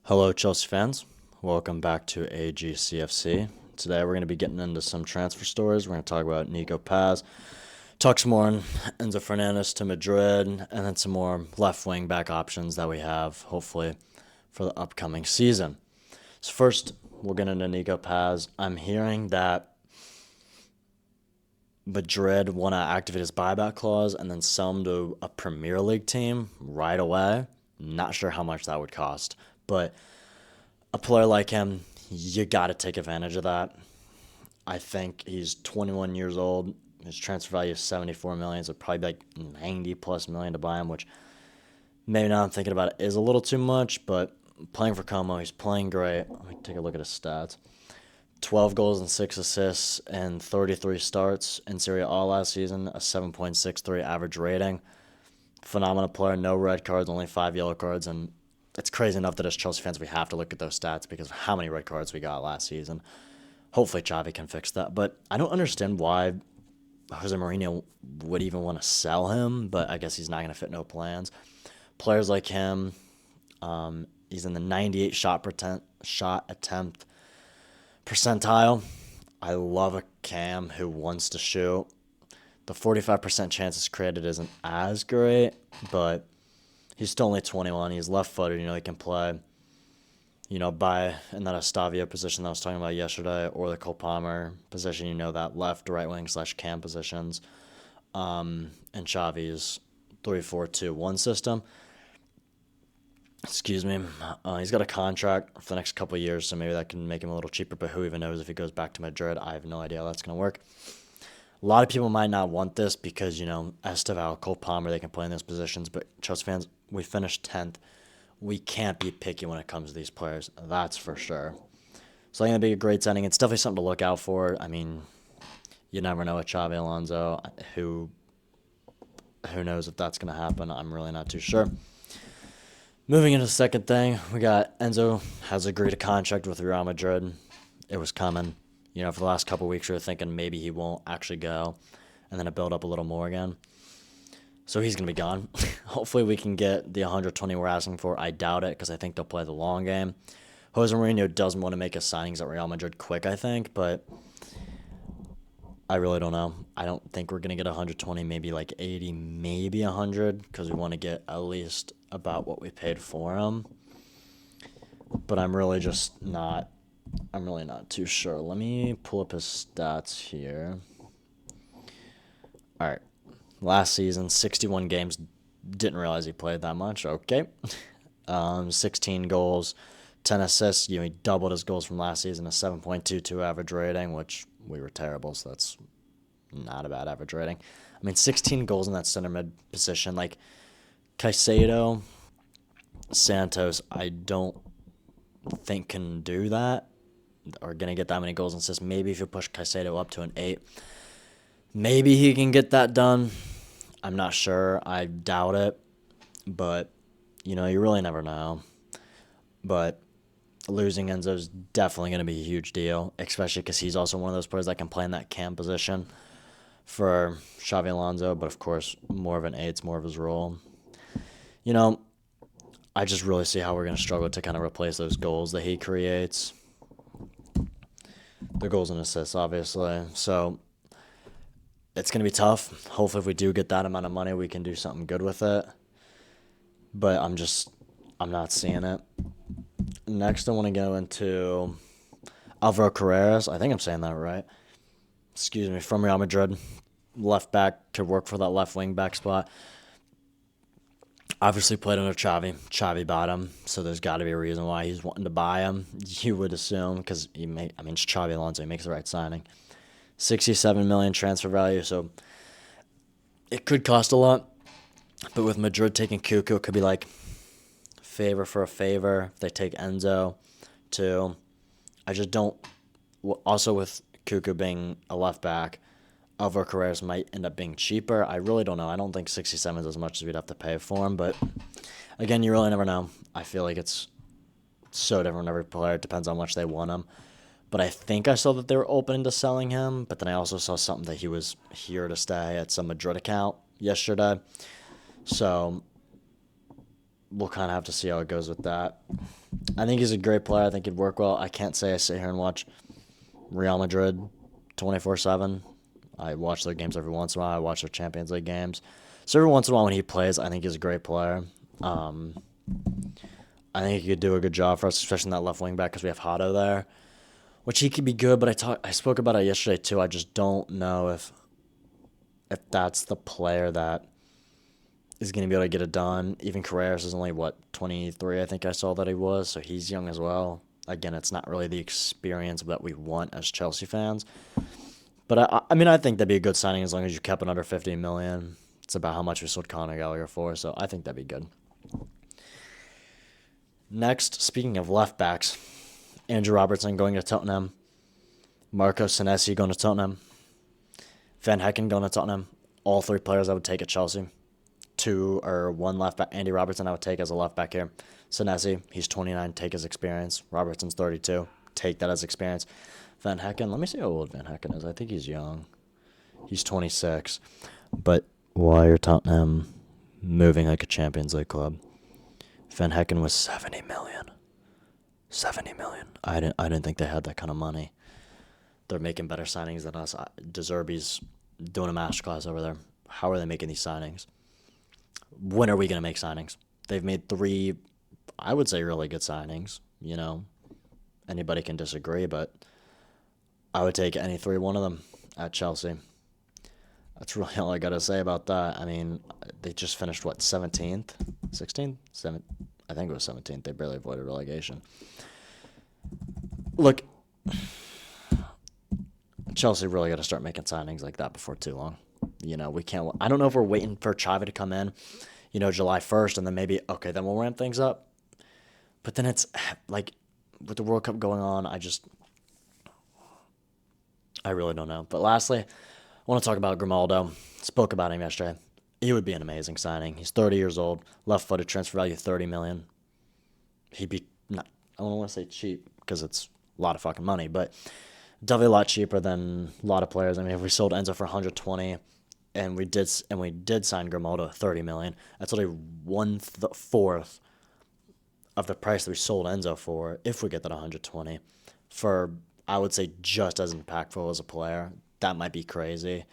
Hello, Chelsea fans. Welcome back to AGCFC. Today, we're going to be getting into some transfer stories. We're going to talk about Nico Paz, talk some more on Enzo Fernandez to Madrid, and then some more left wing back options that we have, hopefully, for the upcoming season. So, first, we'll get into Nico Paz. I'm hearing that Madrid want to activate his buyback clause and then sell him to a Premier League team right away. Not sure how much that would cost, but a player like him, you got to take advantage of that. I think he's 21 years old. His transfer value is 74 million, so probably like 90 plus million to buy him, which maybe now I'm thinking about it is a little too much, but playing for Como, he's playing great. Let me take a look at his stats. 12 goals and 6 assists and 33 starts in Serie A last season, a 7.63 average rating. Phenomenal player, no red cards, only 5 yellow cards, and it's crazy enough that as Chelsea fans we have to look at those stats because of how many red cards we got last season. Hopefully Xavi can fix that, but I don't understand why Jose Mourinho would even want to sell him, but I guess he's not going to fit no plans. Players like him, he's in the 98 shot attempt percentile. I love a cam who wants to shoot. The 45% chances created isn't as great, but he's still only 21. He's left-footed. He can play, by in that Estavio position that I was talking about yesterday, or the Cole Palmer position. That left, right wing / cam positions. And Xavi's 3-4-2-1 system. Excuse me. He's got a contract for the next couple of years, so maybe that can make him a little cheaper. But who even knows if he goes back to Madrid? I have no idea how that's going to work. A lot of people might not want this because, Estevao, Cole Palmer, they can play in those positions. But Chelsea fans, we finished 10th. We can't be picky when it comes to these players. That's for sure. So I think it'll be a great signing. It's definitely something to look out for. I mean, you never know with Xavi Alonso. Who knows if that's going to happen? I'm really not too sure. Moving into the second thing, we got Enzo has agreed a contract with Real Madrid. It was coming. For the last couple of weeks, we were thinking maybe he won't actually go, and then it built up a little more again. So he's going to be gone. Hopefully we can get the 120 we're asking for. I doubt it because I think they'll play the long game. Jose Mourinho doesn't want to make his signings at Real Madrid quick, I think, but I really don't know. I don't think we're going to get 120, maybe like 80, maybe 100, because we want to get at least about what we paid for him. But I'm really not too sure. Let me pull up his stats here. All right. Last season, 61 games. Didn't realize he played that much. Okay. 16 goals, 10 assists. He doubled his goals from last season, a 7.22 average rating, which we were terrible, so that's not a bad average rating. 16 goals in that center mid position. Like Caicedo, Santos, I don't think can do that or going to get that many goals and assists. Maybe if you push Caicedo up to an 8, maybe he can get that done. I'm not sure. I doubt it. But, you really never know. But losing Enzo is definitely going to be a huge deal, especially because he's also one of those players that can play in that cam position for Xavi Alonso. But, of course, more of an 8's more of his role. I just really see how we're going to struggle to kind of replace those goals that he creates. The goals and assists, obviously. So it's going to be tough. Hopefully, if we do get that amount of money, we can do something good with it. But I'm not seeing it. Next, I want to go into Alvaro Carreras. I think I'm saying that right. Excuse me, from Real Madrid. Left back, could work for that left wing back spot. Obviously played under Xavi. Xavi bought him, so there's got to be a reason why he's wanting to buy him. You would assume because it's Xavi Alonso. He makes the right signing. 67 million transfer value, so it could cost a lot. But with Madrid taking Cuckoo, it could be like favor for a favor if they take Enzo too. I just don't. Also with Cuckoo being a left back, Alvaro Carreras might end up being cheaper. I really don't know. I don't think 67 is as much as we'd have to pay for him. But, again, you really never know. I feel like it's so different with every player. It depends on how much they want him. But I think I saw that they were open to selling him. But then I also saw something that he was here to stay at some Madrid account yesterday. So we'll kind of have to see how it goes with that. I think he's a great player. I think he'd work well. I can't say I sit here and watch Real Madrid 24/7. I watch their games every once in a while. I watch their Champions League games. So every once in a while when he plays, I think he's a great player. Um, I think he could do a good job for us, especially in that left wing back because we have Hato there, which he could be good. But I spoke about it yesterday too. I just don't know if that's the player that is going to be able to get it done. Even Carreras is only, 23, I think I saw that he was, so he's young as well. Again, it's not really the experience that we want as Chelsea fans. But I mean, I think that'd be a good signing as long as you kept it under 15 million. It's about how much we sold Conor Gallagher for, so I think that'd be good. Next, speaking of left backs, Andrew Robertson going to Tottenham, Marco Senesi going to Tottenham, Van Hecken going to Tottenham. All three players I would take at Chelsea. Two or one left back. Andy Robertson I would take as a left back here. Senesi, he's 29, take his experience. Robertson's 32, take that as experience. Van Hecken, let me see how old Van Hecken is. I think he's young. He's 26. But why are Tottenham moving like a Champions League club? Van Hecken was 70 million. 70 million. I didn't think they had that kind of money. They're making better signings than us. De Zerbi's doing a masterclass over there. How are they making these signings? When are we going to make signings? They've made 3, I would say, really good signings. Anybody can disagree, but I would take any 3 one of them at Chelsea. That's really all I got to say about that. I mean, they just finished, 17th? 16th? 7th? I think it was 17th. They barely avoided relegation. Look, Chelsea really got to start making signings like that before too long. We can't. I don't know if we're waiting for Xavi to come in, July 1st, and then maybe, okay, then we'll ramp things up. But then it's like, with the World Cup going on, I really don't know. But lastly, I want to talk about Grimaldo. Spoke about him yesterday. He would be an amazing signing. He's 30 years old, left-footed, transfer value 30 million. He'd be not. I don't want to say cheap because it's a lot of fucking money, but definitely a lot cheaper than a lot of players. I mean, if we sold Enzo for 120, and we did sign Grimaldo at 30 million, that's only 1/4 of the price that we sold Enzo for. If we get that 120, for, I would say, just as impactful as a player, that might be crazy.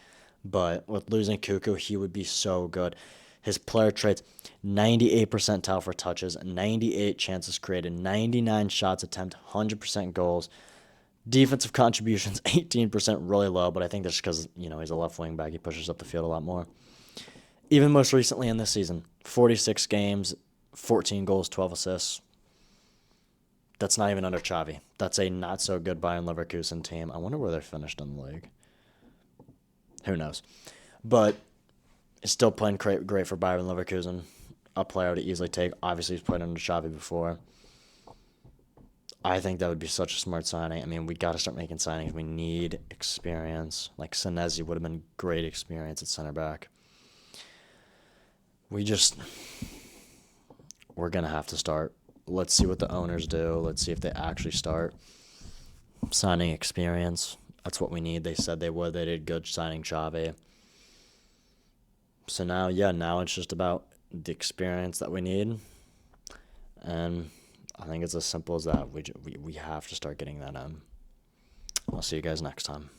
But with losing Cuckoo, he would be so good. His player traits: 98 percentile for touches, 98 chances created, 99 shots attempt, 100% goals. Defensive contributions, 18%, really low, but I think that's because, he's a left wing back. He pushes up the field a lot more. Even most recently in this season, 46 games, 14 goals, 12 assists. That's not even under Xavi. That's a not-so-good Bayern Leverkusen team. I wonder where they're finished in the league. Who knows? But it's still playing great for Bayern Leverkusen. A player to easily take. Obviously, he's played under Xavi before. I think that would be such a smart signing. I mean, we got to start making signings. We need experience. Like Senesi would have been great experience at center back. We're going to have to start. Let's see what the owners do. Let's see if they actually start signing experience. That's what we need. They said they would. They did good signing Xavi. So now it's just about the experience that we need. And I think it's as simple as that. We have to start getting that in. I'll see you guys next time.